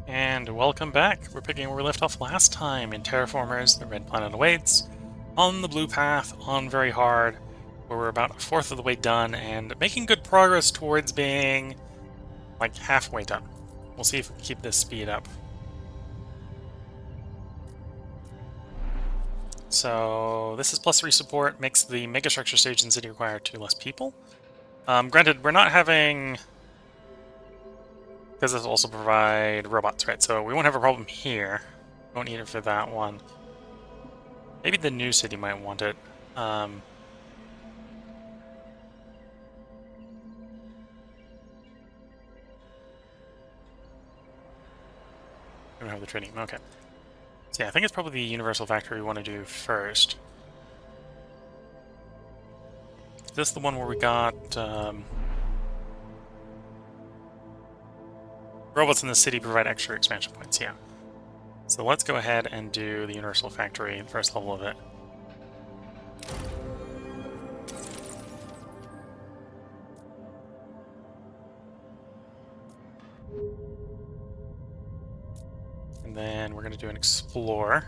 And welcome back. We're picking where we left off last time in Terraformers, the red planet awaits, on the blue path, on very hard, where we're about a fourth of the way done and making good progress towards being like halfway done. We'll see if we can keep this speed up. So this is +3 support, makes the megastructure stage in the city require 2 less people. Granted, we're not having... because this will also provide robots, right? So we won't have a problem here. Won't need it for that one. Maybe the new city might want it. We don't have the trading. Okay. So yeah, I think it's probably the universal factory we want to do first. Is this the one where we got robots in the city provide extra expansion points? Yeah. So let's go ahead and do the universal factory, the first level of it. And then we're going to do an explore.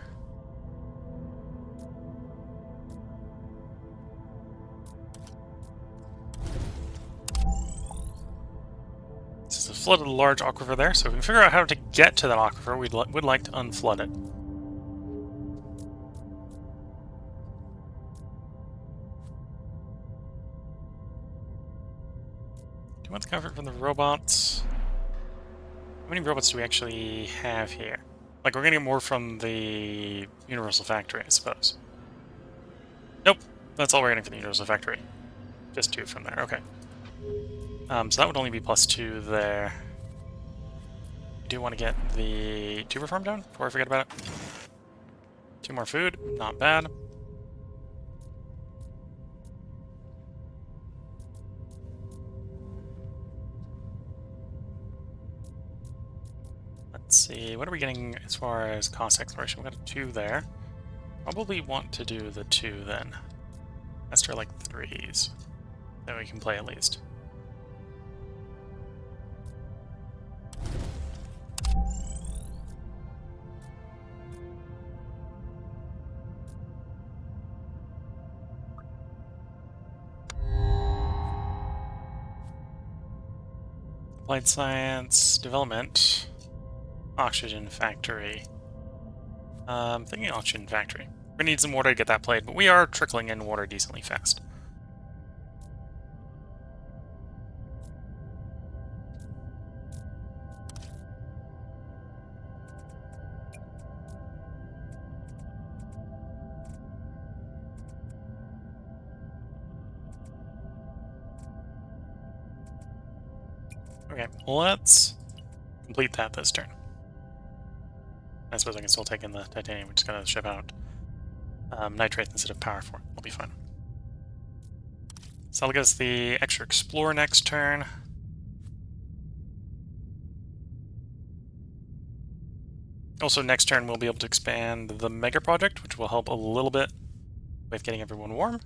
This is a flooded large aquifer there, so if we can figure out how to get to that aquifer, we would like to unflood it. Do you want the comfort from the robots? How many robots do we actually have here? Like, we're getting more from the universal factory, I suppose. Nope, that's all we're getting from the universal factory. Just 2 from there, okay. So that would only be +2 there. I do want to get the tuber farm down before I forget about it. 2 more food, not bad. Let's see, what are we getting as far as cost exploration? We got a 2 there. Probably want to do the 2 then. Let's try like 3s. Then we can play at least. Applied science, development, oxygen factory. Thinking oxygen factory. We're gonna need some water to get that played, but we are trickling in water decently fast. Okay, let's complete that this turn. I suppose I can still take in the titanium, we're just gonna ship out nitrate instead of power for it. I'll be fine. So I'll get us the extra explore next turn. Also, next turn we'll be able to expand the mega project, which will help a little bit with getting everyone warm.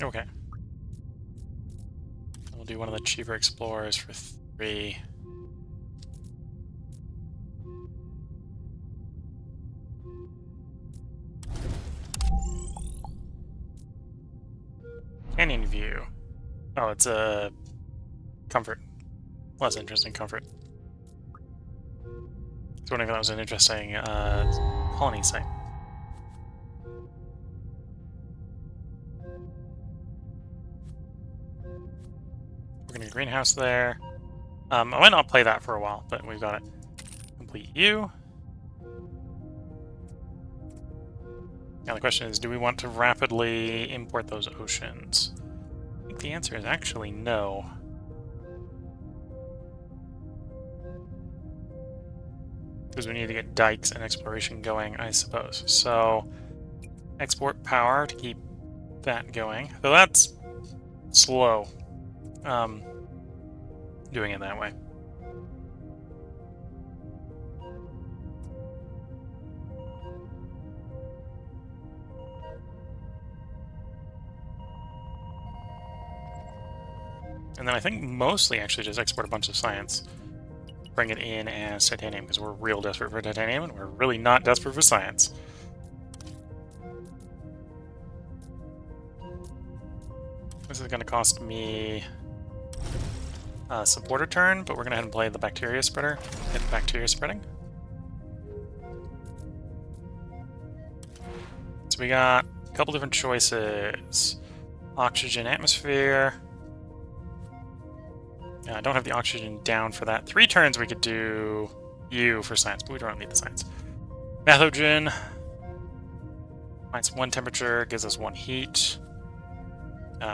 Okay. We'll do one of the cheaper explorers for 3. Canyon view. Oh, it's a comfort. Less interesting comfort. I was wondering if that was an interesting colony site. We're gonna get a greenhouse there. I might not play that for a while, but we've got it. Complete you. Now the question is, do we want to rapidly import those oceans? I think the answer is actually no. Because we need to get dikes and exploration going, I suppose. So, export power to keep that going. So that's slow. Doing it that way. And then I think mostly actually just export a bunch of science. Bring it in as titanium, because we're real desperate for titanium, and we're really not desperate for science. This is going to cost me a supporter turn, but we're going to head and play the bacteria spreader. Get the bacteria spreading. So we got a couple different choices. Oxygen, atmosphere. I don't have the oxygen down for that. 3 turns we could do U for science, but we don't need the science. Methogen. -1 temperature, gives us 1 heat.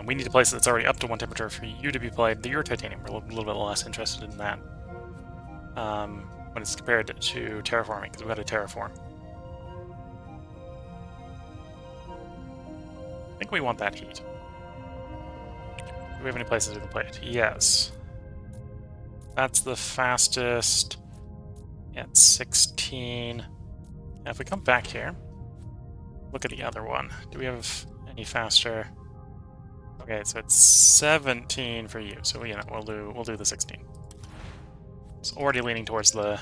We need a place that's already up to 1 temperature for you to be played. The Euro Titanium, we're a little bit less interested in that when it's compared to terraforming, because we've got a terraform. I think we want that heat. Do we have any places we can play it? Yes. That's the fastest at 16. Now if we come back here, look at the other one. Do we have any faster? Okay, so it's 17 for you. So we'll do the 16. It's already leaning towards the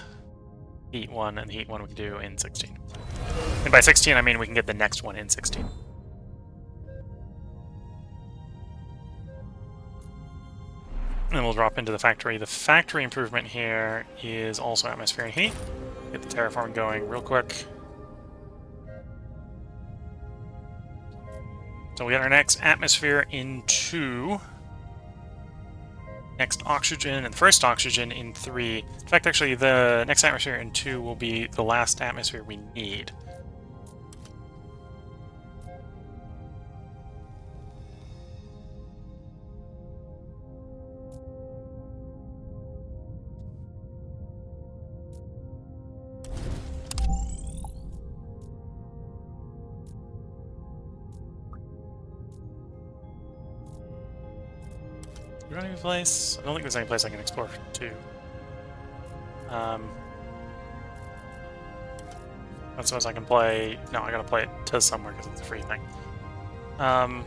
heat one, and the heat one we can do in 16. And by 16 I mean we can get the next one in 16. And then we'll drop into the factory. The factory improvement here is also atmosphere and heat. Get the terraforming going real quick. So we got our next atmosphere in 2. Next oxygen, and the first oxygen in 3. In fact, actually, the next atmosphere in 2 will be the last atmosphere we need. Do we have any place? I don't think there's any place I can explore to. I suppose I can play... No, I gotta play it to somewhere because it's a free thing. The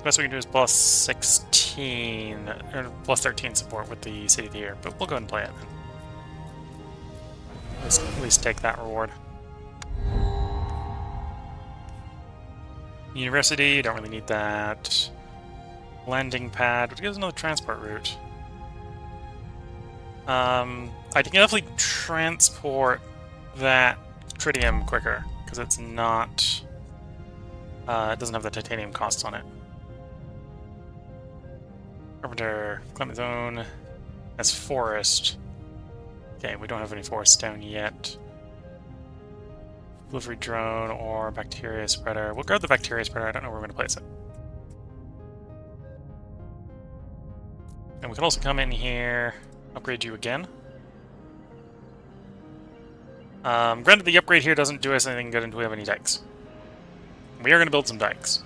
best we can do is plus 16, or plus 13 support with the City of the Year, but we'll go ahead and play it then. At least take that reward. University, don't really need that. Landing pad, which gives another transport route. I can definitely transport that tritium quicker, because it's not... it doesn't have the titanium costs on it. Carpenter, climate zone, that's forest. Okay, we don't have any forest down yet. Delivery drone or bacteria spreader. We'll grab the bacteria spreader, I don't know where we're going to place it. And we can also come in here, upgrade you again. Granted, the upgrade here doesn't do us anything good until we have any dikes. We are going to build some dikes.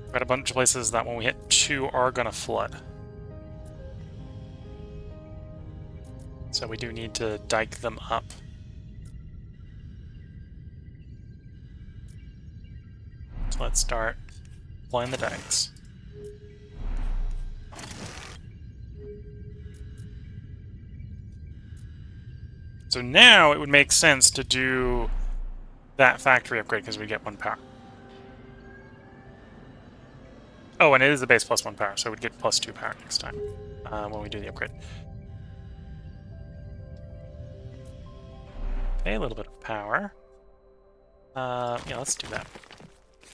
We've got a bunch of places that when we hit 2 are going to flood. So we do need to dike them up. So let's start playing the dikes. So now it would make sense to do that factory upgrade because we get 1 power. Oh, and it is the base plus 1 power, so we'd get plus 2 power next time when we do the upgrade. Okay, a little bit of power. Yeah, let's do that.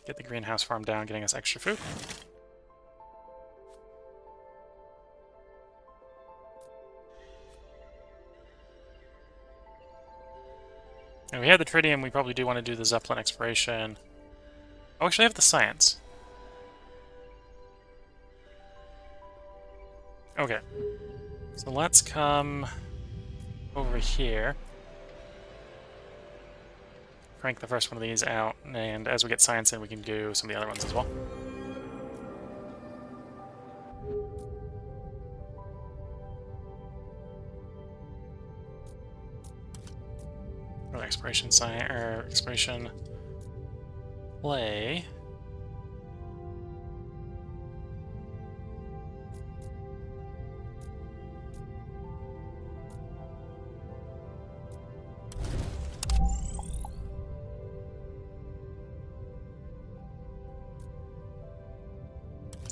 Get the greenhouse farm down, getting us extra food. And we have the tritium, we probably do want to do the Zeppelin exploration. Oh, actually I have the science. Okay. So let's come over here. Crank the first one of these out, and as we get science in, we can do some of the other ones as well. Or exploration science, or exploration play.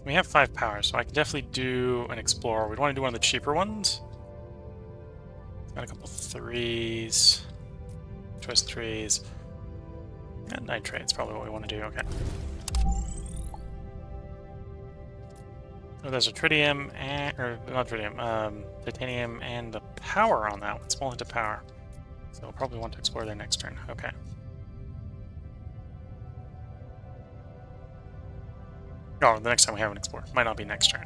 We have 5 power, so I can definitely do an explorer. We'd want to do one of the cheaper ones. Got a couple 3s. Choice 3s. And nitrate's probably what we want to do. Okay. Oh, there's a tritium and, or not tritium, titanium and the power on that one. Small hit of power. So we'll probably want to explore there next turn. Okay. Oh, the next time we have an explorer. Might not be next turn.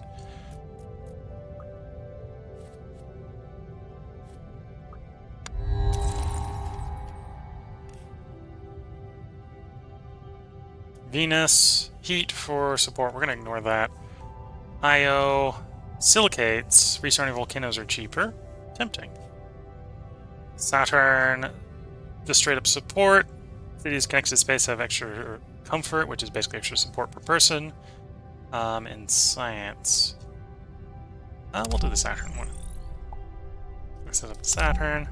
Venus, heat for support. We're going to ignore that. Io, silicates, restarting volcanoes are cheaper. Tempting. Saturn, just straight up support. Cities connected to space have extra comfort, which is basically extra support per person. In science, we'll do the Saturn one. We'll set up the Saturn.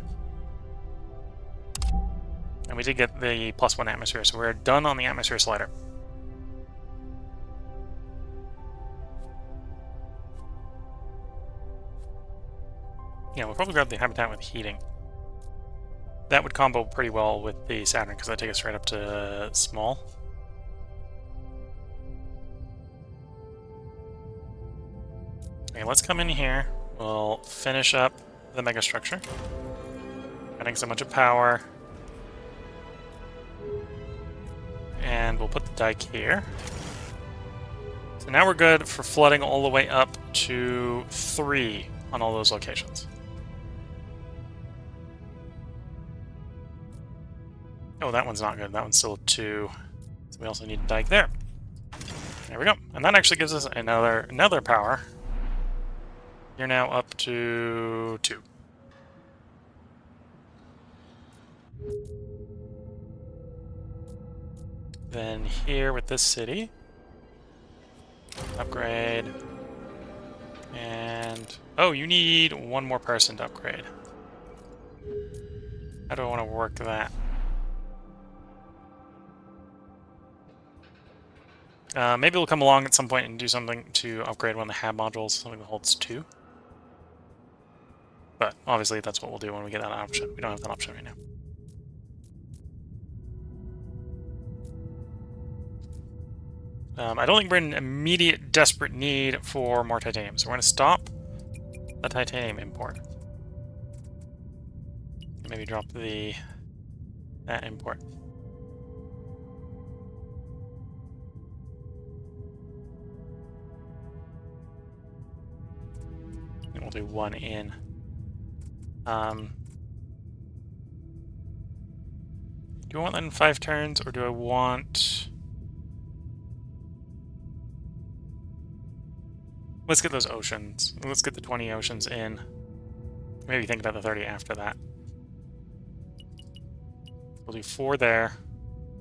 And we did get the +1 atmosphere, so we're done on the atmosphere slider. Yeah, we'll probably grab the habitat with heating. That would combo pretty well with the Saturn, because that takes us straight up to small. Okay, let's come in here. We'll finish up the megastructure. Adding so much of power. And we'll put the dike here. So now we're good for flooding all the way up to 3 on all those locations. Oh, that one's not good. That one's still 2. So we also need a dike there. There we go. And that actually gives us another power. You're now up to 2. Then here with this city, upgrade. And oh, you need 1 more person to upgrade. How do I want to work that? Maybe we'll come along at some point and do something to upgrade one of the hab modules, something that holds 2. But obviously that's what we'll do when we get that option. We don't have that option right now. I don't think we're in immediate desperate need for more titanium, so we're going to stop the titanium import. Maybe drop that import. And we'll do 1 in. Do I want that in 5 turns, or do I want... Let's get those oceans. Let's get the 20 oceans in. Maybe think about the 30 after that. We'll do 4 there.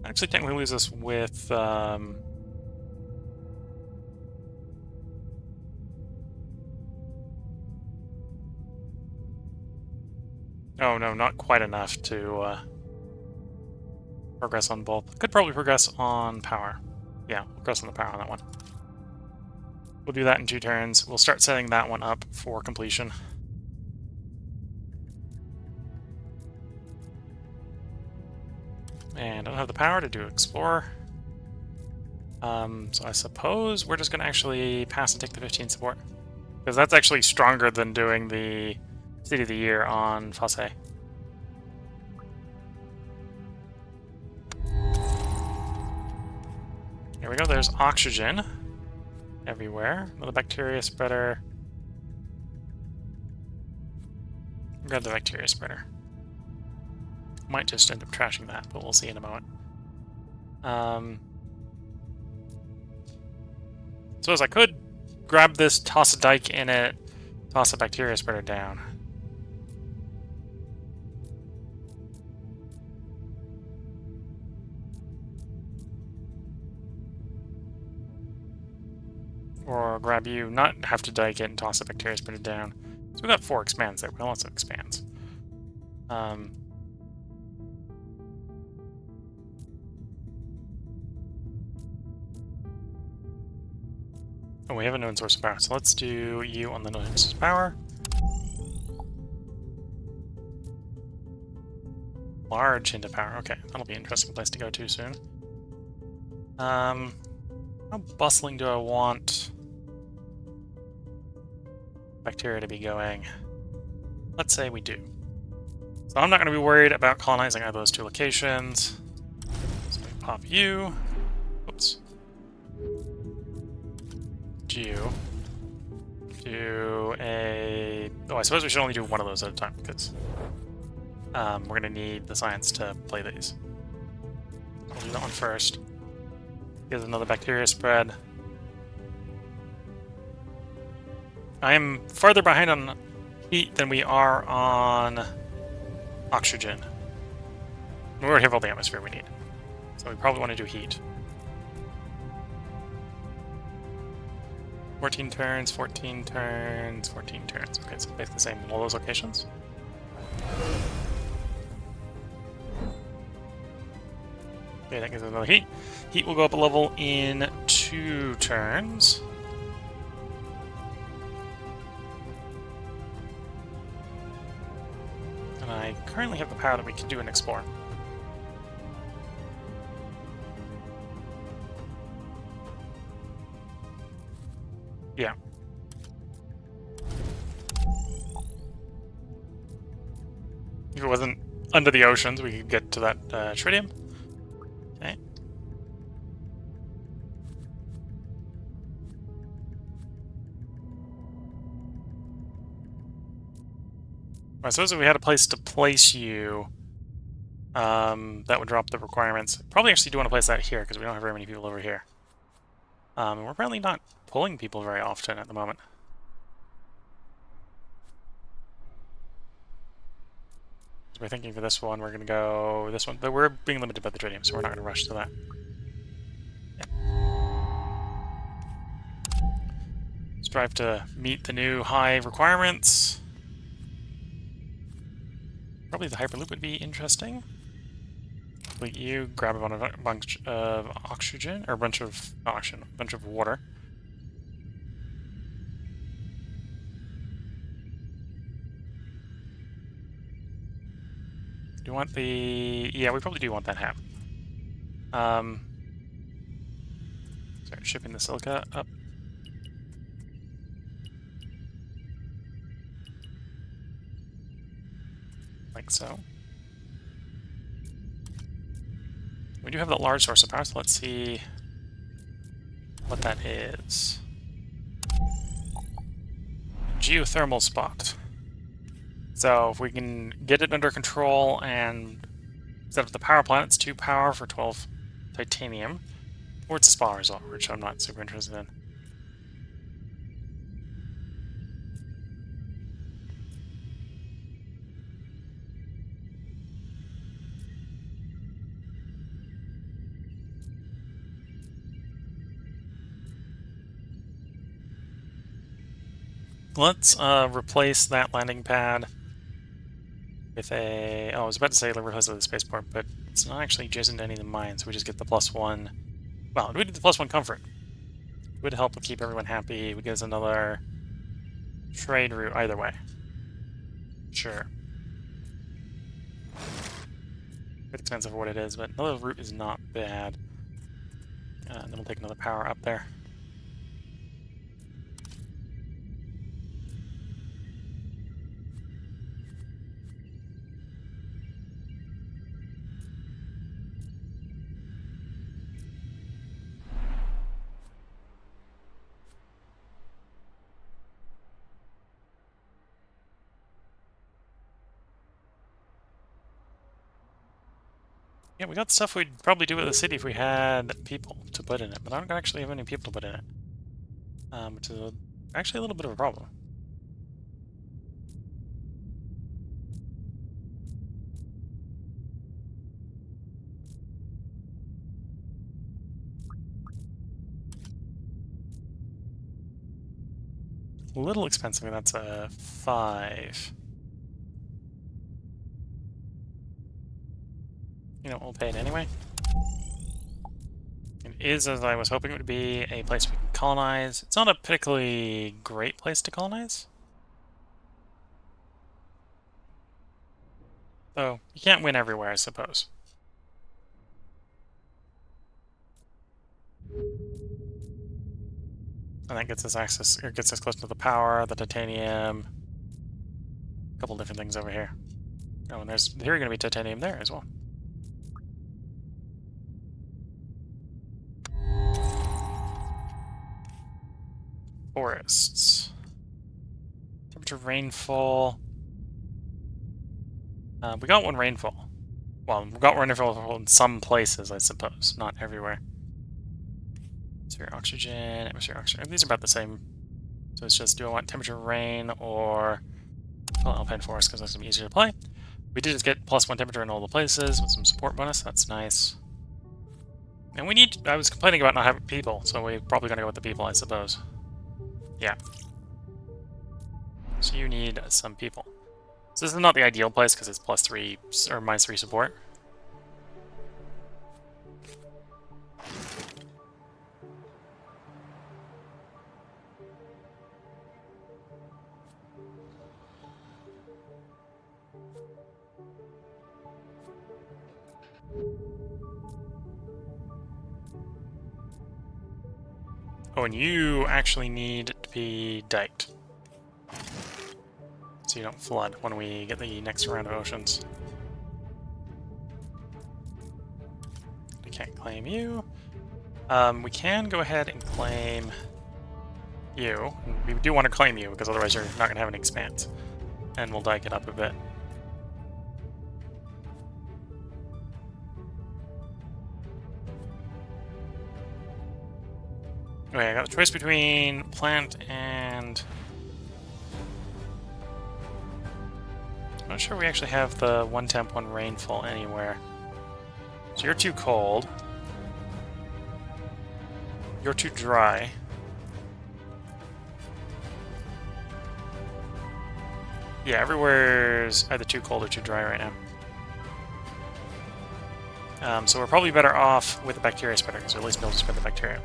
Actually, technically lose us with... Oh, no, not quite enough to progress on both. Could probably progress on power. Yeah, we'll progress on the power on that one. We'll do that in 2 turns. We'll start setting that one up for completion. And I don't have the power to do Explorer. So I suppose we're just going to actually pass and take the 15 support. Because that's actually stronger than doing the City of the Year on Fosse. Here we go, there's oxygen everywhere. Another bacteria spreader. Grab the bacteria spreader. Might just end up trashing that, but we'll see in a moment. So as I could grab this, toss a dike in it, toss a bacteria spreader down. Or grab you, not have to dike it and toss a bacteria spreader down. So we got 4 expands there, we got lots of expands. Oh, we have a known source of power, so let's do you on the known source of power. Large hint of power. Okay, that'll be an interesting place to go to soon. How bustling do I want bacteria to be going? Let's say we do. So I'm not going to be worried about colonizing either of those two locations. So we pop you. Oops. You. Do a... Oh, I suppose we should only do one of those at a time, because we're going to need the science to play these. I'll do that one first. Here's another bacteria spread. I am farther behind on heat than we are on oxygen. We already have all the atmosphere we need. So we probably want to do heat. 14 turns, 14 turns, 14 turns. Okay, so basically the same in all those locations. Okay, that gives us another heat. Heat will go up a level in 2 turns. And I currently have the power that we can do an explore. Yeah. If it wasn't under the oceans, we could get to that tritium. Okay. I suppose if we had a place to place you, that would drop the requirements. Probably actually do want to place that here, because we don't have very many people over here. We're apparently not pulling people very often at the moment. So we're thinking for this one, we're going to go this one, but we're being limited by the tritium, so we're not going to rush to that. Yeah. Strive to meet the new high requirements. Probably the Hyperloop would be interesting. Complete you, grab a bunch of oxygen, or a bunch of oxygen, a bunch of water. Do you want the... Yeah, we probably do want that hat. Start shipping the silica up. Like so. We do have that large source of power, so let's see what that is. Geothermal spot. So if we can get it under control and set up the power plant, it's 2 power for 12 titanium. Or it's a spa result, which I'm not super interested in. Let's replace that landing pad with a... Oh, I was about to say replace it with a spaceport, but it's not actually adjacent to any of the mines, so we just get the +1... Well, we did the +1 comfort. It would help keep everyone happy. It would give us another trade route either way. Sure. A bit expensive for what it is, but another route is not bad. And then we'll take another power up there. Yeah, we got stuff we'd probably do with the city if we had people to put in it, but I don't actually have any people to put in it. Which is actually a little bit of a problem. A little expensive, that's a 5. You know, we'll pay it anyway. It is, as I was hoping it would be, a place we can colonize. It's not a particularly great place to colonize. So you can't win everywhere, I suppose. And that gets us access, or gets us close to the power, the titanium, a couple different things over here. Oh, and there's going to be titanium there as well. Forests. Temperature, rainfall. We got one rainfall. Well, we got one rainfall in some places, I suppose, not everywhere. Atmospheric oxygen, atmospheric oxygen. These are about the same. So it's just, do I want temperature, rain, or alpine forest, because that's going to be easier to play. We did just get +1 temperature in all the places with some support bonus. That's nice. And we need... I was complaining about not having people, so we're probably going to go with the people, I suppose. Yeah. So you need some people. So this is not the ideal place, because it's +3 or -3 support. Oh, and you actually need to be diked. So you don't flood when we get the next round of oceans. We can't claim you. We can go ahead and claim you. We do want to claim you, because otherwise you're not going to have an expanse. And we'll dike it up a bit. Okay, I got the choice between plant and... I'm not sure we actually have the 1 temp, 1 rainfall anywhere. So you're too cold. You're too dry. Yeah, everywhere's either too cold or too dry right now. So we're probably better off with the bacteria spreader, because we'll at least be able to spread the bacteria.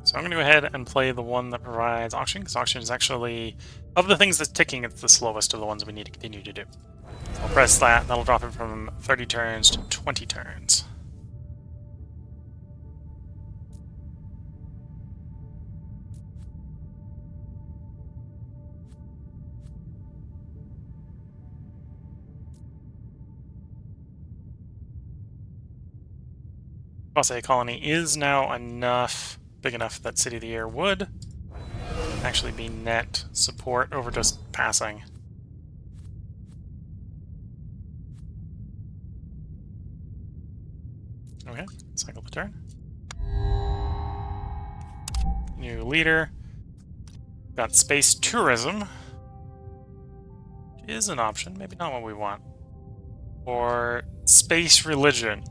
So I'm going to go ahead and play the one that provides oxygen, because oxygen is actually, of the things that's ticking, it's the slowest of the ones we need to continue to do. So I'll press that, that'll drop it from 30 turns to 20 turns. I'll say colony is now big enough that City of the Year would actually be net support over just passing. Okay, cycle the turn. New leader. Got space tourism. Is an option, maybe not what we want. Or space religion.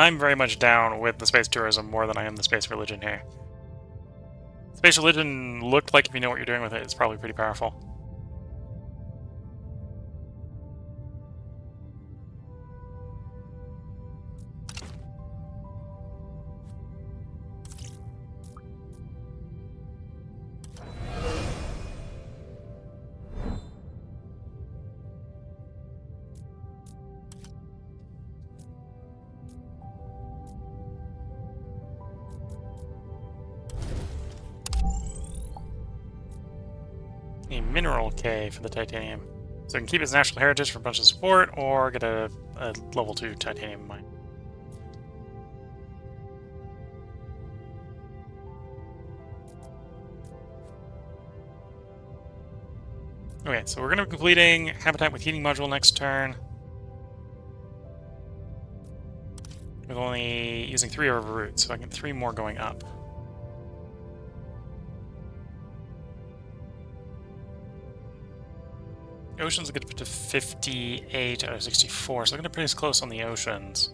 I'm very much down with the space tourism more than I am the space religion here. Space religion looked like, if you know what you're doing with it, it's probably pretty powerful. A mineral K for the titanium. So it can keep its national heritage for a bunch of support, or get a level 2 titanium mine. Okay, so we're going to be completing Habitat with Heating Module next turn. With with only using 3 over route, so I get 3 more going up. Oceans are going to put to 58 out of 64, so I'm going to put us close on the oceans.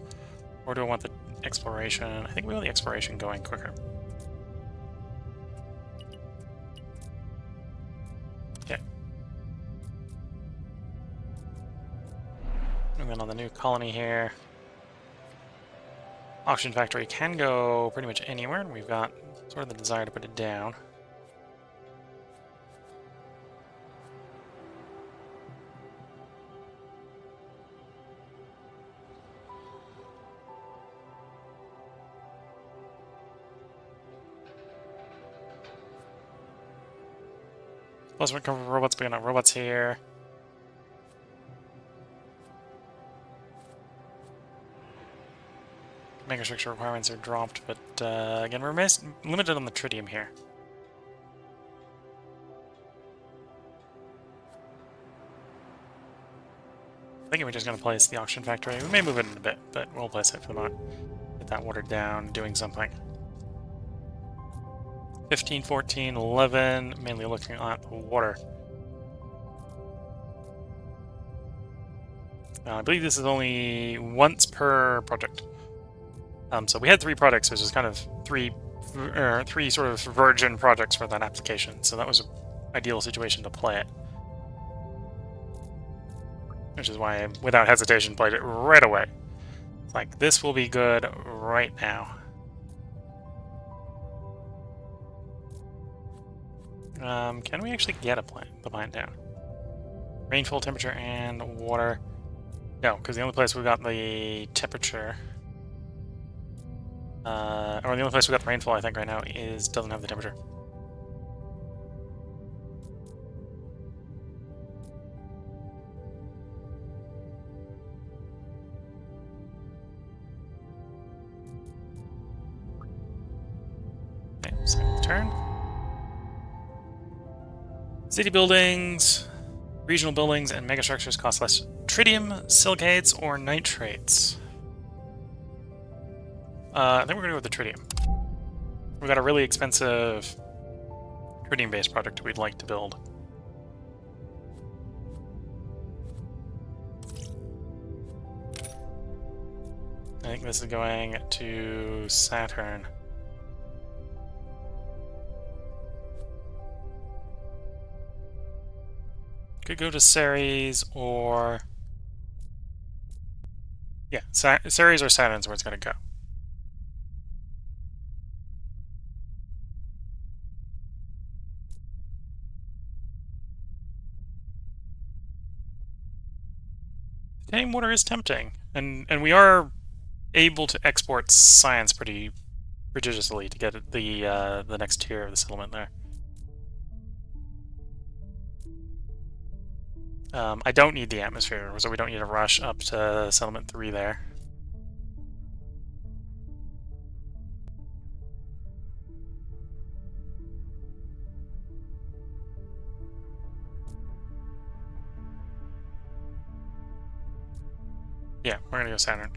Or do I want the exploration? I think we want the exploration going quicker. Okay. And then on the new colony here, auction factory can go pretty much anywhere, and we've got sort of the desire to put it down. Plus we're covering robots, we got robots here. Megastructure requirements are dropped, but again, we're limited on the tritium here. I think we're just going to place the auction factory. We may move it in a bit, but we'll place it for the moment. Get that watered down, doing something. 15, 14, 11, mainly looking at the water. I believe this is only once per project. So we had 3 projects, which is kind of three sort of virgin projects for that application. So that was an ideal situation to play it. Which is why I, without hesitation, played it right away. It's like, this will be good right now. Can we actually get the plant down? Rainfall, temperature, and water. No, because the only place we got the temperature, or the only place we got the rainfall, I think, right now doesn't have the temperature. Okay, second turn. City buildings, regional buildings, and megastructures cost less tritium, silicates, or nitrates. I think we're going to go with the tritium. We've got a really expensive tritium-based project we'd like to build. I think this is going to Saturn. Could go to Ceres or... yeah, Ceres or Saturn's where it's going to go. Titanium water is tempting, and we are able to export science pretty prodigiously to get the next tier of the settlement there. I don't need the atmosphere, so we don't need to rush up to settlement 3 there. Yeah, we're gonna go Saturn.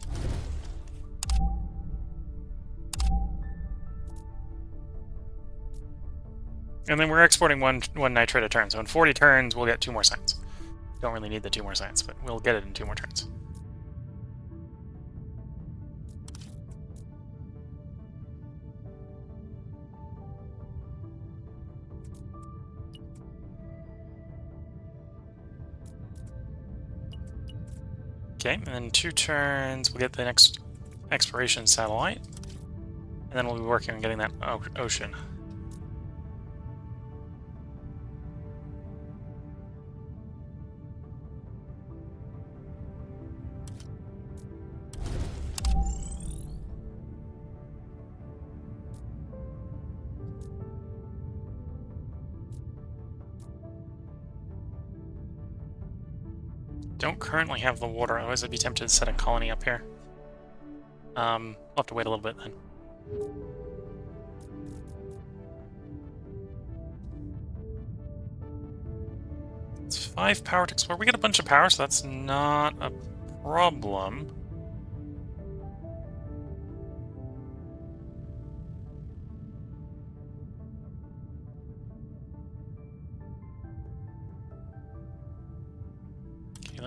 And then we're exporting one nitrate a turn, so in 40 turns we'll get 2 more science. Don't really need the 2 more science, but we'll get it in 2 more turns. Okay, and then 2 turns we'll get the next exploration satellite. And then we'll be working on getting that ocean. Don't currently have the water, otherwise I'd be tempted to set a colony up here. I'll have to wait a little bit then. It's 5 power to explore. We get a bunch of power, so that's not a problem.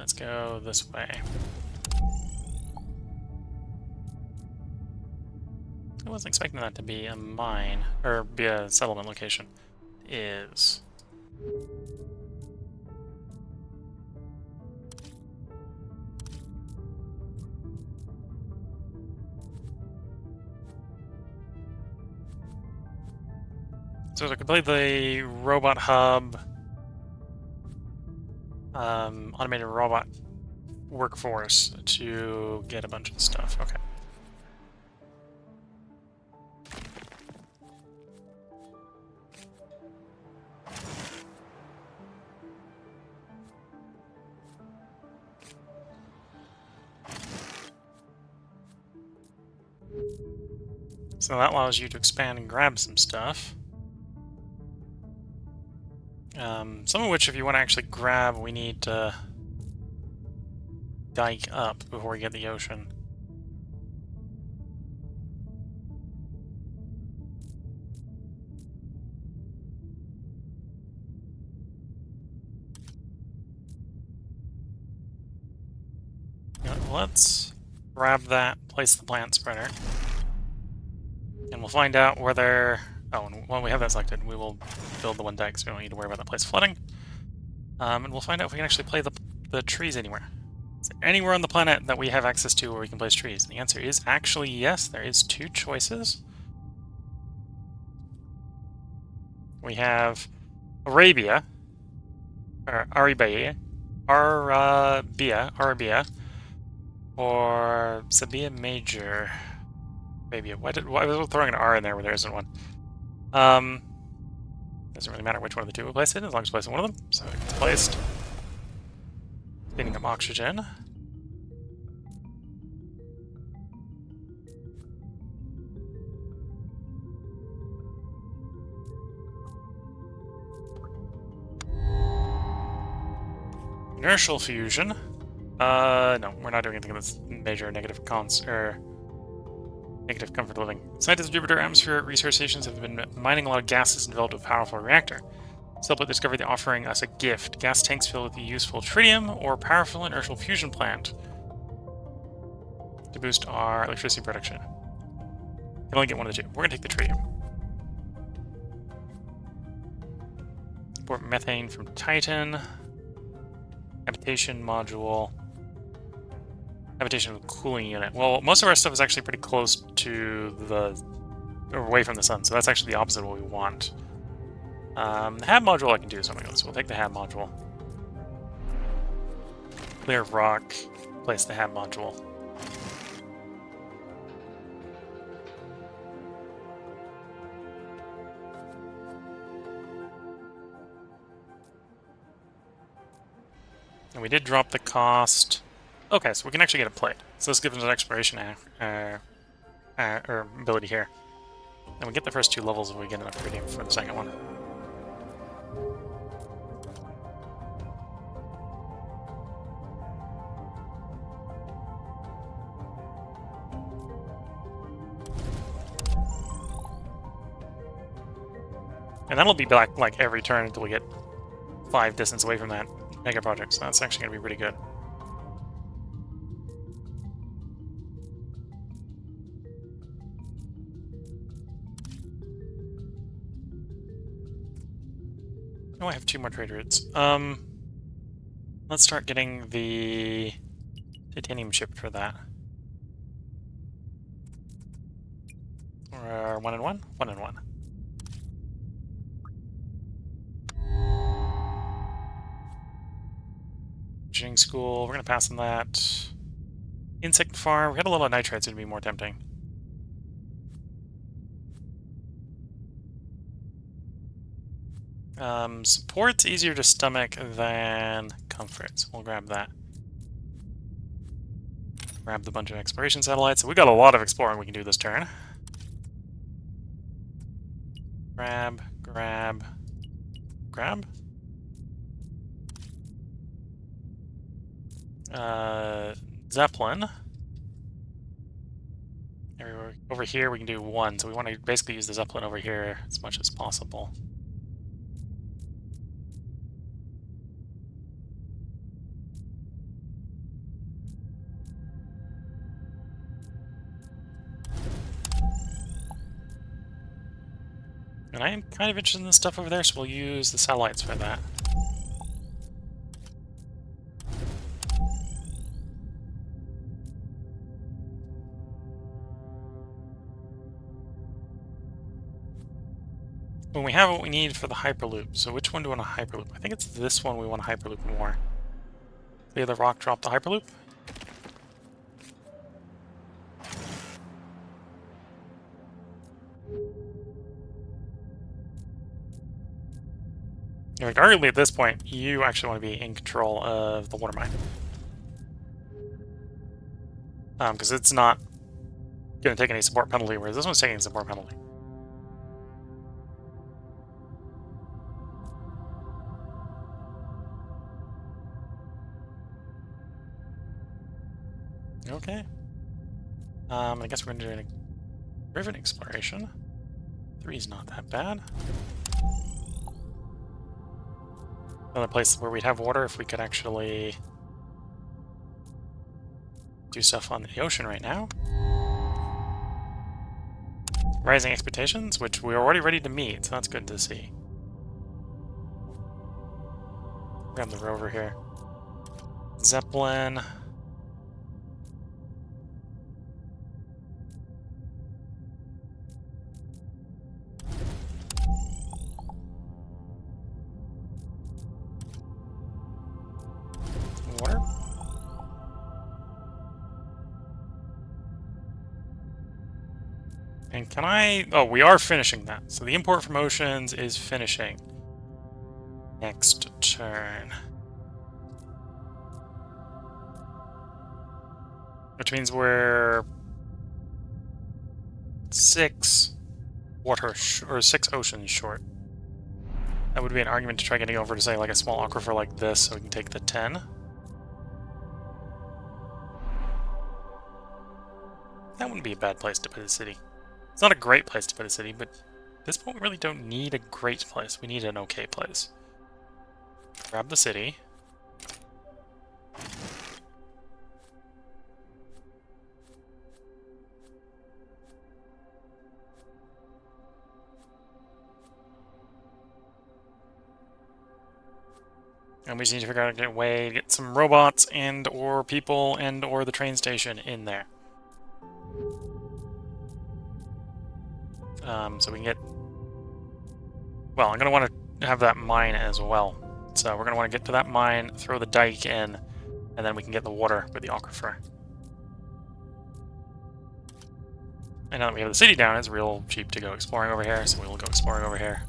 let's go this way. I wasn't expecting that to be a mine, or be a settlement location. It is. So to complete the robot hub, automated robot workforce to get a bunch of stuff. Okay. So that allows you to expand and grab some stuff. Some of which, if you want to actually grab, we need to dike up before we get the ocean. Let's grab that, place the plant spreader, and we'll find out whether... Oh, and when we have that selected, we will build the one dike, so we don't need to worry about that place flooding. And we'll find out if we can actually play the trees anywhere. Is there anywhere on the planet that we have access to where we can place trees? And the answer is actually yes. There is 2 choices. We have Arabia, or Arabia, or Sabia Major. Arabia. Why was I throwing an R in there where there isn't one? Doesn't really matter which one of the 2 we place it, as long as we place one of them. So it's placed. Cleaning up oxygen. Inertial fusion. No, we're not doing anything that's major negative cons or negative comfort living. Scientists of Jupiter atmospheric research stations have been mining a lot of gases and developed a powerful reactor. Celebrate the discovery they're offering us a gift. Gas tanks filled with useful tritium or powerful inertial fusion plant to boost our electricity production. Can only get one of the 2. We're gonna take the tritium. Import methane from Titan. Habitation module. Habitation with cooling unit. Well, most of our stuff is actually pretty close to or away from the sun, so that's actually the opposite of what we want. The hab module I can do something else. We'll take the hab module. Clear rock. Place the hab module. And we did drop the cost. Okay, so we can actually get a plate. So this gives us an exploration ability here. And we get the first 2 levels if we get enough tritium for the second one. And that'll be back like every turn until we get 5 distance away from that mega project, so that's actually going to be pretty good. Oh, I have 2 more trade routes. Let's start getting the titanium chip for that. Or 1 and 1? 1 and 1. Engineering school, we're going to pass on that. Insect farm, we got a little nitrates, it'd be more tempting. Support's easier to stomach than comfort, so we'll grab that. Grab the bunch of exploration satellites. So we got a lot of exploring we can do this turn. Grab, grab, grab. Zeppelin. Over here we can do 1, so we want to basically use the Zeppelin over here as much as possible. And I am kind of interested in this stuff over there, so we'll use the satellites for that. When we have what we need for the Hyperloop, so which one do we want to Hyperloop? I think it's this one we want to Hyperloop more. The other rock drop the Hyperloop? Like, arguably at this point, you actually want to be in control of the water mine. Because it's not going to take any support penalty, whereas this one's taking support penalty. Okay. I guess we're going to do a rivet exploration. 3 is not that bad. Another place where we'd have water if we could actually do stuff on the ocean right now. Rising expectations, which we're already ready to meet, so that's good to see. Grab the rover here. Zeppelin. Water. And can I... Oh, we are finishing that. So the import from oceans is finishing. Next turn. Which means we're 6 water or 6 oceans short. That would be an argument to try getting over to, say, like a small aquifer like this, so we can take the 10. That wouldn't be a bad place to put a city. It's not a great place to put a city, but at this point we really don't need a great place. We need an okay place. Grab the city. And we just need to figure out a way to get some robots and or people and or the train station in there. So we can get... Well, I'm going to want to have that mine as well. So we're going to want to get to that mine, throw the dike in, and then we can get the water with the aquifer. And now that we have the city down, it's real cheap to go exploring over here, so we will go exploring over here.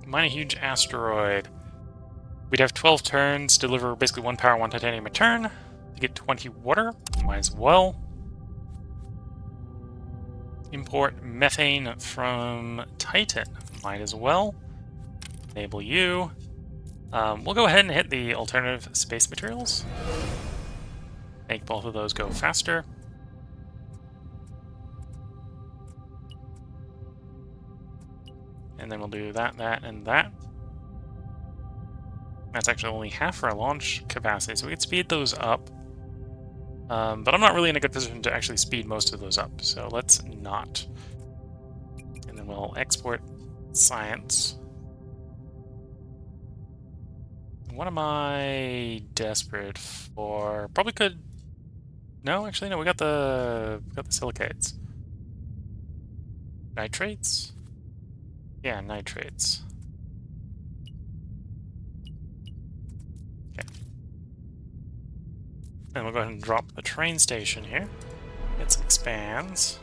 Mine a huge asteroid. We'd have 12 turns, deliver basically 1 power, 1 titanium a turn. To get 20 water, might as well. Import methane from Titan, might as well. Enable you. We'll go ahead and hit the alternative space materials. Make both of those go faster. And then we'll do that, that, and that. That's actually only half our launch capacity, so we can speed those up. But I'm not really in a good position to actually speed most of those up, so let's not. And then we'll export science. What am I desperate for? Probably could... No, actually, no, we got the silicates. Nitrates? Yeah, nitrates. Okay. And we'll go ahead and drop the train station here. Get some expands.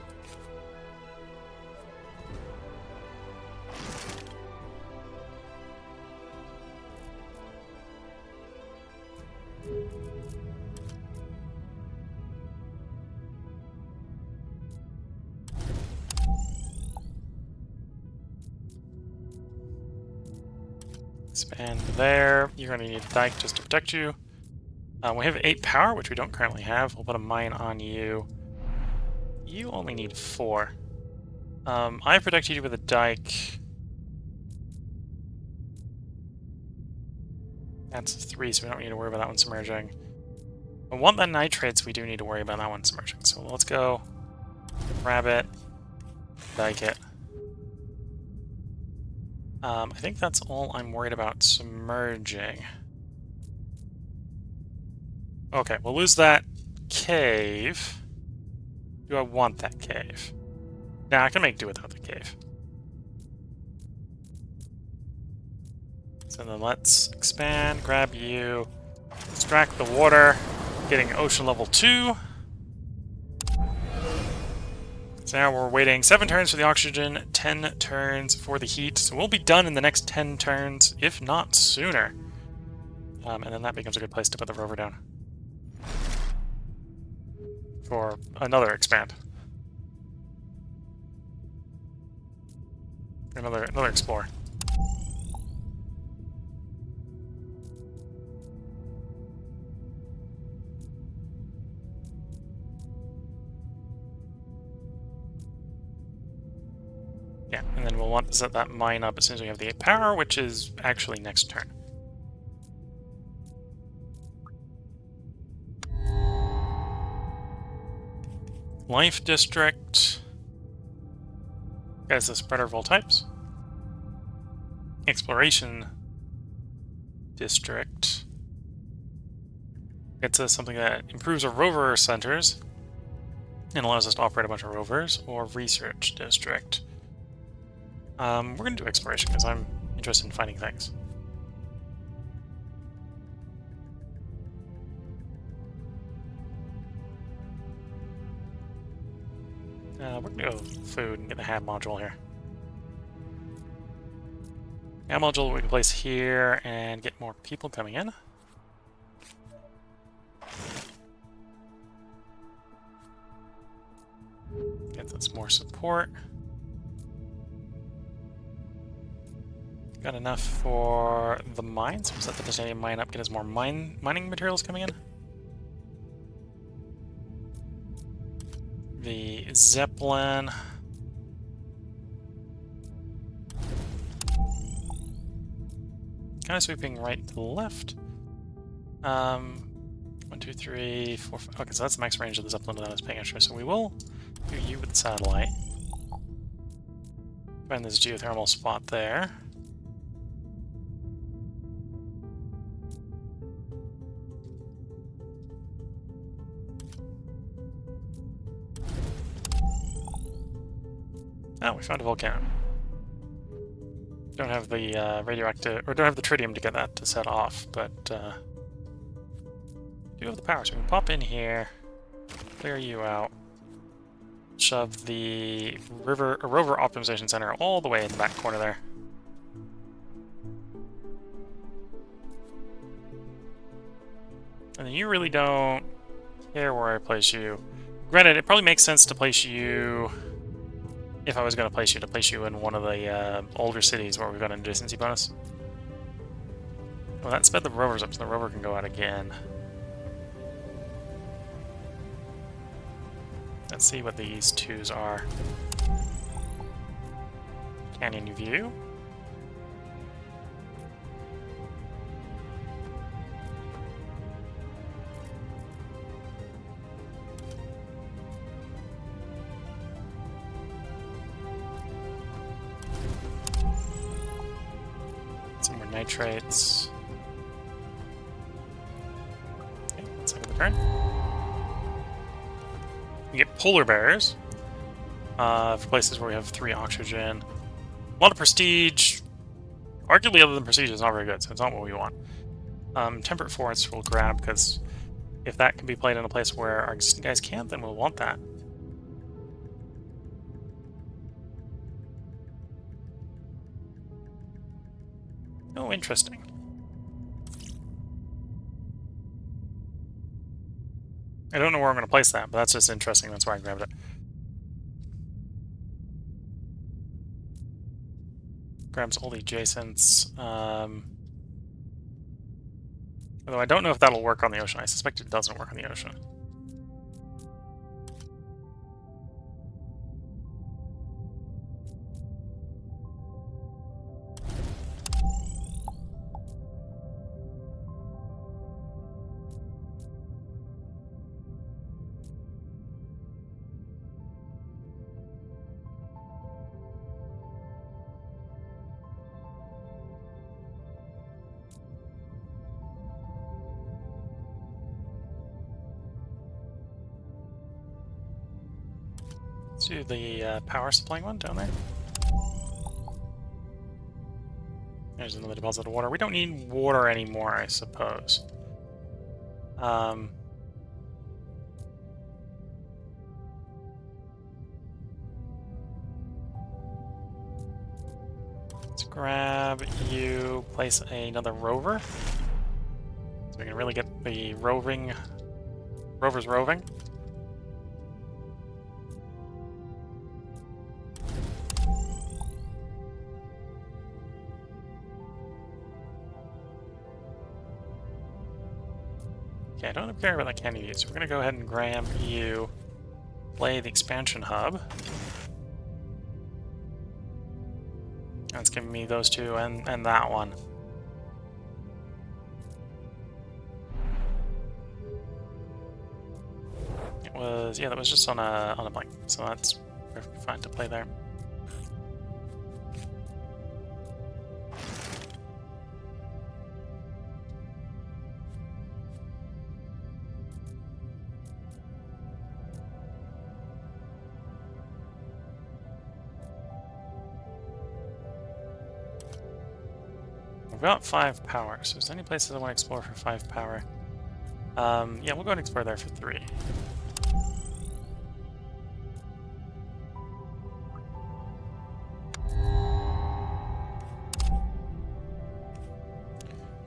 Expand there. You're going to need a dike just to protect you. We have 8 power, which we don't currently have. We'll put a mine on you. You only need 4. I protected you with a dike. That's 3, so we don't need to worry about that one submerging. But want the nitrates, we do need to worry about that one submerging. So let's go grab it, dike it. I think that's all I'm worried about submerging. Okay, we'll lose that cave. Do I want that cave? Nah, I can make do without the cave. So then let's expand, grab you, extract the water, getting ocean level 2. So now we're waiting 7 turns for the oxygen, 10 turns for the heat. So we'll be done in the next 10 turns, if not sooner. And then that becomes a good place to put the rover down. For another expand. Another explore. Yeah, and then we'll want to set that mine up as soon as we have the 8 power, which is actually next turn. Life District. Has the spreader of all types. Exploration District. It's something that improves our rover centers and allows us to operate a bunch of rovers. Or Research District. We're going to do exploration because I'm interested in finding things. We're going to go food and get the ham module here. Ham module we can place here and get more people coming in. Get us more support. Got enough for the mines. We'll set the titanium mine up, get us more mining materials coming in. The Zeppelin. Kind of sweeping right to the left. 1, 2, 3, 4, 5. Okay, so that's the max range of the Zeppelin without us paying extra. So we will do you with the satellite. Find this geothermal spot there. Oh, we found a volcano. Don't have the radioactive, or don't have the tritium to get that to set off, but do have the power, so we can pop in here, clear you out, shove the rover optimization center all the way in the back corner there. And then you really don't care where I place you. Granted, it probably makes sense to place you, if I was going to place you in one of the older cities where we've got an adjacency bonus. Well, that sped the rovers up so the rover can go out again. Let's see what these 2s are. Canyon view. Some more nitrates. Okay, let's have the turn. We get polar bears for places where we have 3 oxygen. A lot of prestige. Arguably, other than prestige, is not very good, so it's not what we want. Temperate forests we'll grab, because if that can be played in a place where our existing guys can't, then we'll want that. Oh, interesting. I don't know where I'm going to place that, but that's just interesting. That's why I grabbed it. Grabs all the adjacents. Although I don't know if that'll work on the ocean. I suspect it doesn't work on the ocean. Let's do the power supplying one down there. There's another deposit of water. We don't need water anymore, I suppose. Let's grab you, place another rover. So we can really get the rovers roving. Okay, I don't care about that candy yet, so we're gonna go ahead and grab you, play the expansion hub. That's giving me those two and that one. It was, yeah, that was just on a blank, so that's perfectly fine to play there. We've got 5 power, so is there any places I want to explore for 5 power? Yeah, we'll go and explore there for 3.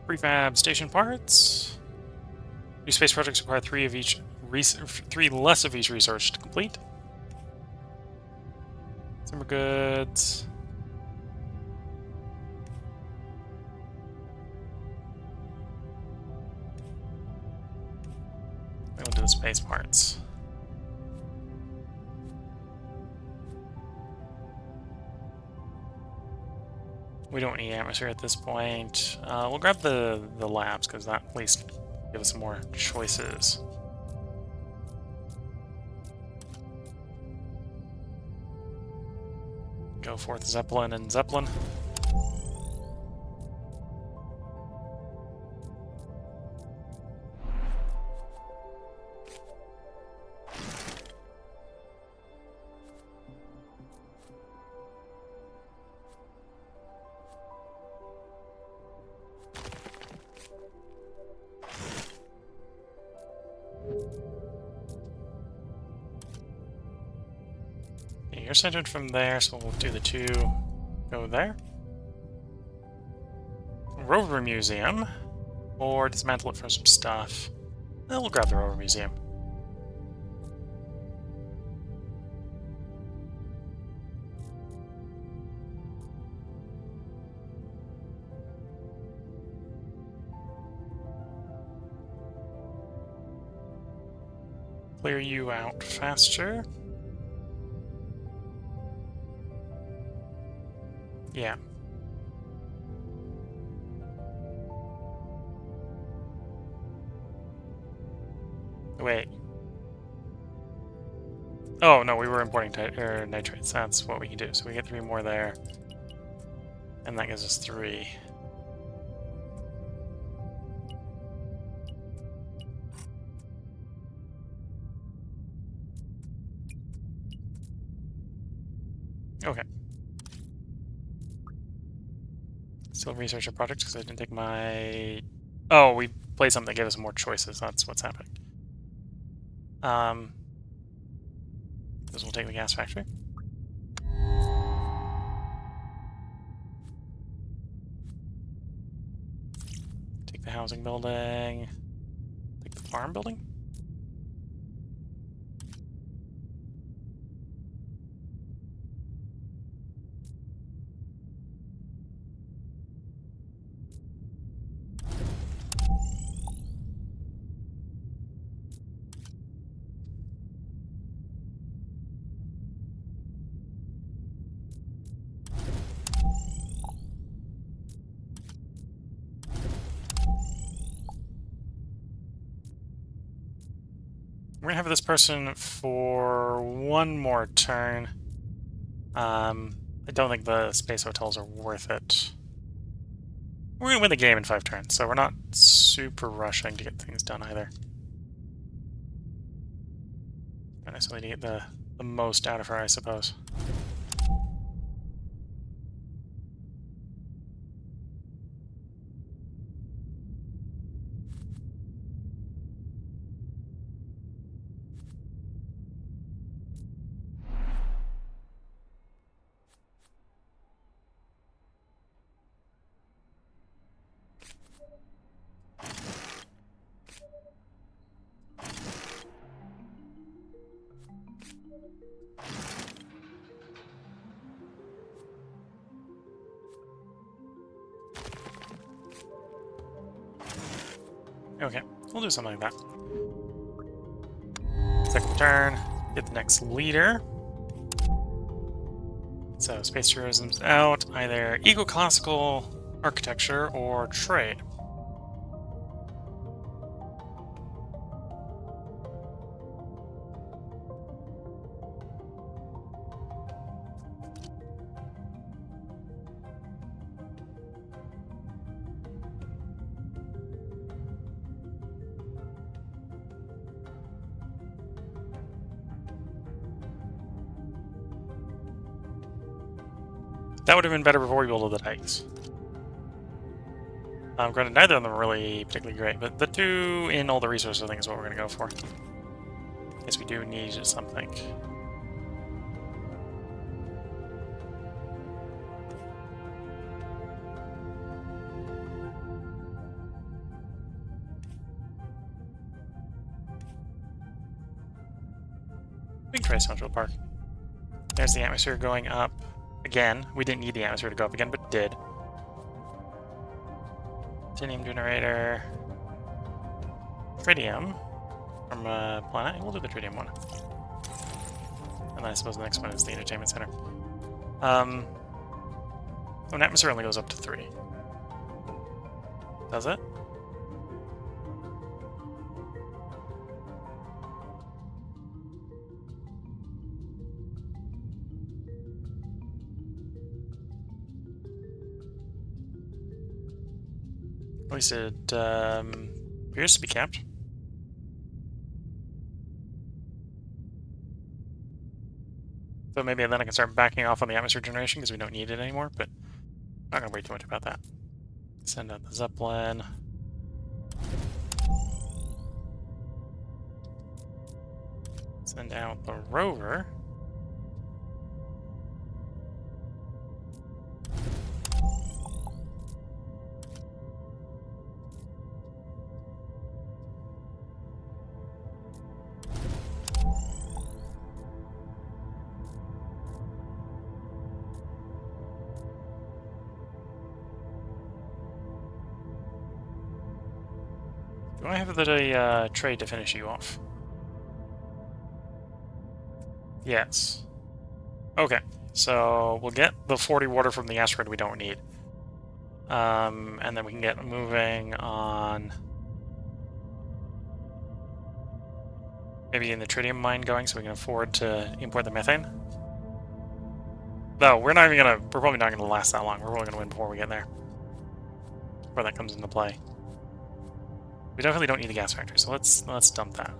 Prefab station parts. New space projects require 3 of each 3 less of each resource to complete. Timber goods. We'll do the space parts. We don't need atmosphere at this point. We'll grab the labs, because that at least gives us some more choices. Go forth Zeppelin and Zeppelin. You're centered from there, so we'll do the 2 go there. Rover Museum, or dismantle it for some stuff. Well, we'll grab the Rover Museum. Clear you out faster. Yeah. Wait. Oh, no, we were importing nitrates. That's what we can do. So we get 3 more there. And that gives us 3. Okay. Still research a project because I didn't take my... Oh, we played something that gave us more choices. That's what's happening. This will take the gas factory. Take the housing building. Take the farm building. We're gonna have this person for 1 more turn. I don't think the space hotels are worth it. We're gonna win the game in 5 turns, so we're not super rushing to get things done either. Not necessarily to get the the most out of her, I suppose. Okay, we'll do something like that. Second turn, get the next leader. So space tourism's out, either eco-classical architecture or trade. That would have been better before we built the dikes. Granted, neither of them are really particularly great, but the two in all the resources, I think, is what we're going to go for. Guess we do need something. We can try Central Park. There's the atmosphere going up again. We didn't need the atmosphere to go up again, but did. Titanium generator. Tritium from a planet. We'll do the tritium one. And then I suppose the next one is the entertainment center. An atmosphere only goes up to 3. Does it? At least it appears to be capped. So maybe then I can start backing off on the atmosphere generation because we don't need it anymore, but I'm not going to worry too much about that. Send out the Zeppelin. Send out the rover. Do I have the trade to finish you off? Yes. Okay, so we'll get the 40 water from the asteroid we don't need. And then we can get moving on maybe in the tritium mine going so we can afford to import the methane. No, we're probably not gonna last that long. We're probably gonna win before we get there. Where that comes into play. We definitely don't need the gas factory, so let's dump that.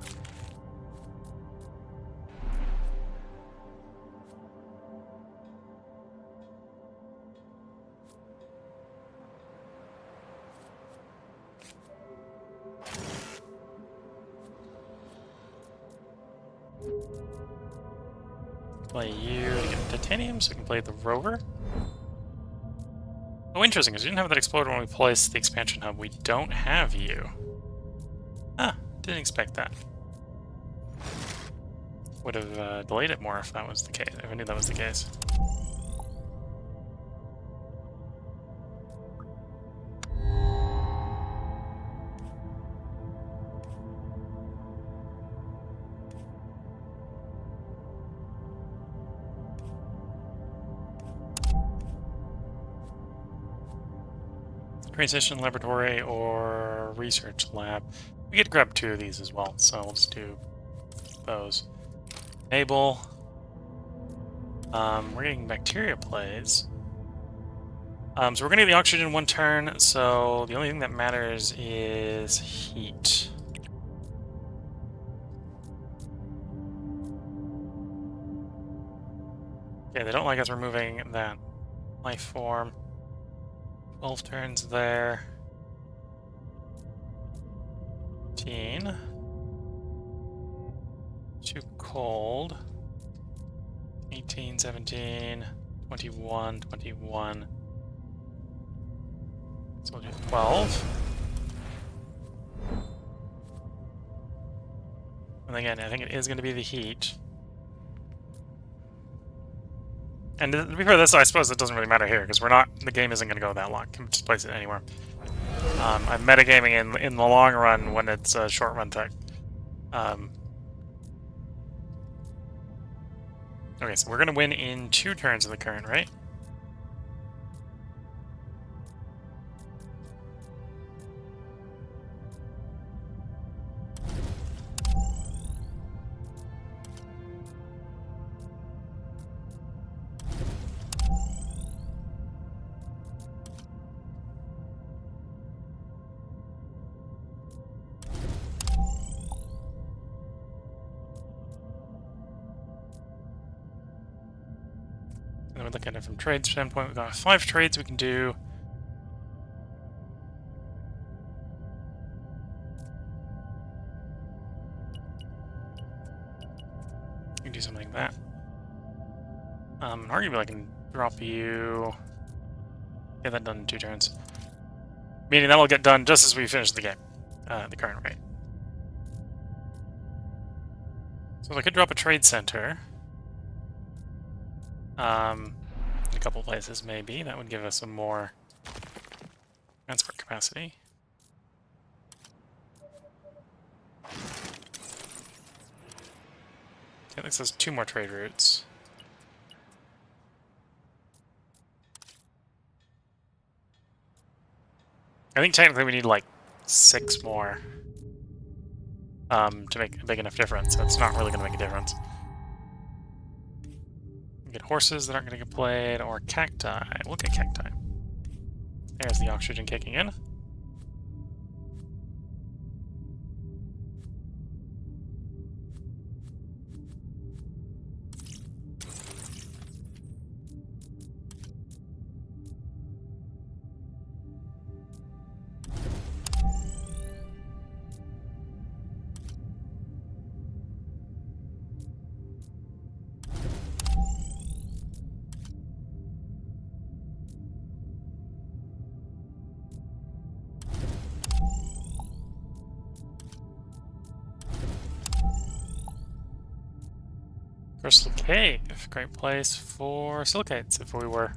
Play you to get titanium, so we can play the rover. Oh, interesting, because we didn't have that exploder when we placed the expansion hub. We don't have you. Ah, didn't expect that. Would have delayed it more if that was the case. If I knew that was the case. Train station, laboratory, or research lab. We get to grab 2 of these as well, so we'll just do those. Enable. We're getting bacteria plays. So we're going to get the oxygen in 1 turn, so the only thing that matters is heat. Yeah, they don't like us removing that life form. 12 turns there. 15. Too cold. 18, 17, 21, 21. So we'll do 12. And again, I think it is going to be the heat. And to be fair, this, I suppose it doesn't really matter here, because the game isn't going to go that long. You can just place it anywhere. I'm metagaming in the long run when it's a short run thing. Okay, so we're going to win in 2 turns of the current, right? And then we look at it from trade standpoint. We've got 5 trades we can do. You can do something like that. Arguably I can drop you... Get that done in 2 turns. Meaning that'll get done just as we finish the game. The current rate. So I could drop a trade center. In a couple places, maybe. That would give us some more transport capacity. Okay, this has 2 more trade routes. I think technically we need like 6 more to make a big enough difference, so it's not really going to make a difference. We get horses that aren't going to get played, or cacti. We'll get cacti. There's the oxygen kicking in. Crystal Cave, great place for silicates if we were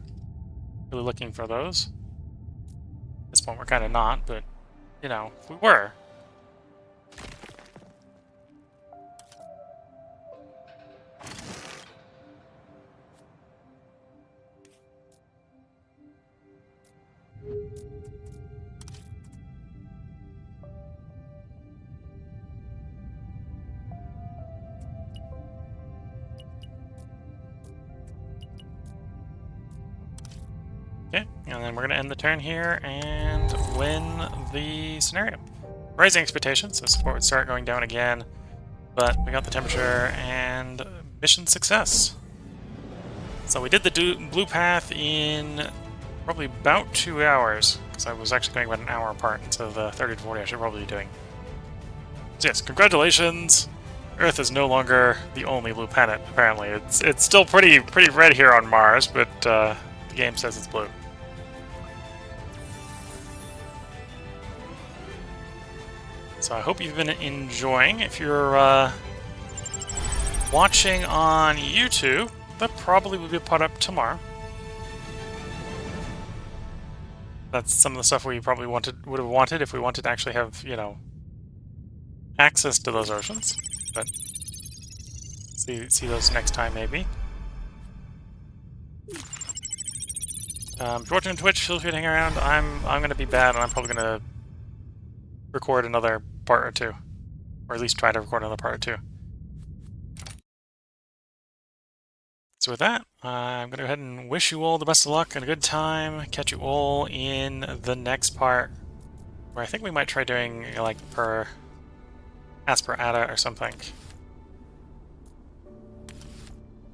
really looking for those. At this point we're kind of not, but, you know, if we were. Okay, and then we're going to end the turn here and win the scenario. Raising expectations, so support would start going down again, but we got the temperature and mission success. So we did the blue path in probably about 2 hours, because I was actually going about an hour apart instead of the 30 to 40 I should probably be doing. So yes, congratulations! Earth is no longer the only blue planet, apparently. It's still pretty red here on Mars, but the game says it's blue. So I hope you've been enjoying. If you're watching on YouTube, that probably will be put up tomorrow. That's some of the stuff we probably would have wanted if we wanted to actually have, you know, access to those oceans. But see those next time, maybe. If you're watching on Twitch, feel free to hang around. I'm gonna be bad, and I'm probably gonna record another part or 2, or at least try to record another part or 2. So with that, I'm going to go ahead and wish you all the best of luck and a good time. Catch you all in the next part, where I think we might try doing like per Asperata or something.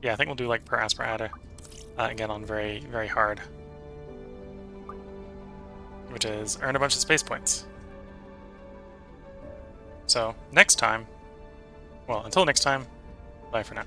Yeah, I think we'll do like per Asperata. again on very, very hard, which is earn a bunch of space points. So next time, well, until next time, bye for now.